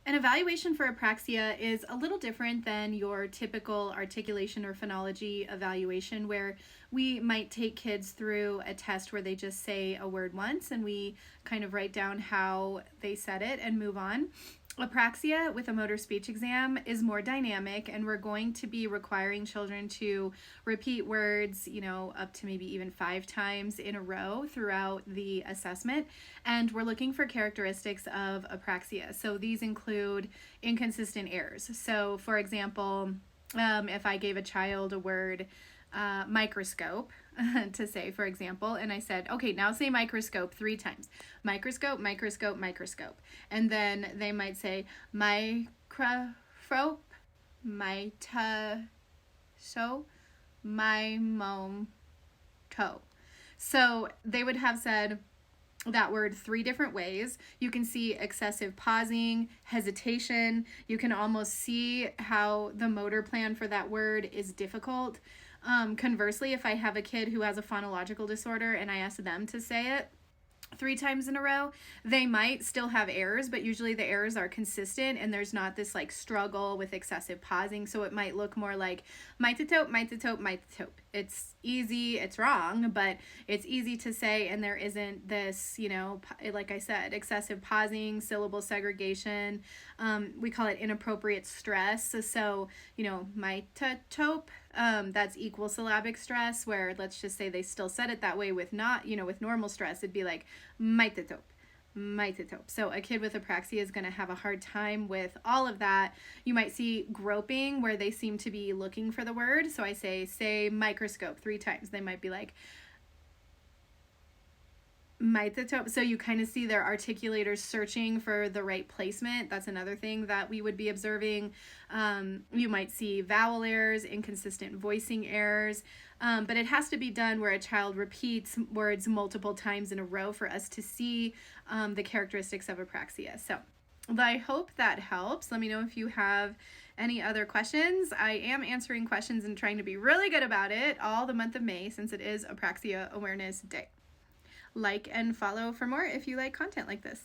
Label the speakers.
Speaker 1: An evaluation for apraxia is a little different than your typical articulation or phonology evaluation, where we might take kids through a test where they just say a word once and we kind of write down how they said it and move on. Apraxia with a motor speech exam is more dynamic, and we're going to be requiring children to repeat words, up to maybe even 5 times in a row throughout the assessment. And we're looking for characteristics of apraxia. So these include inconsistent errors. So, for example, if I gave a child a word, microscope, to say, for example, and I said, okay, now say microscope 3 times. Microscope, microscope, microscope. And then they might say microscope, mito, my mom, toe. So they would have said that word 3 different ways. You can see excessive pausing, hesitation. You can almost see how the motor plan for that word is difficult. Conversely, if I have a kid who has a phonological disorder and I ask them to say it 3 times in a row, they might still have errors, but usually the errors are consistent and there's not this like struggle with excessive pausing. So it might look more like mitatope, mitatope, mitatope. It's easy, it's wrong, but it's easy to say, and there isn't this, like I said, excessive pausing, syllable segregation. We call it inappropriate stress. So, mitatope, that's equal syllabic stress, where let's just say they still said it that way with with normal stress, it'd be like mitatope, mitatope. So a kid with apraxia is going to have a hard time with all of that. You might see groping where they seem to be looking for the word. So I say microscope 3 times. They might be like mitatope. So you kind of see their articulators searching for the right placement. That's another thing that we would be observing. You might see vowel errors, inconsistent voicing errors, but it has to be done where a child repeats words multiple times in a row for us to see the characteristics of apraxia. So I hope that helps. Let me know if you have any other questions. I am answering questions and trying to be really good about it all the month of May, since it is Apraxia Awareness Day. Like and follow for more if you like content like this.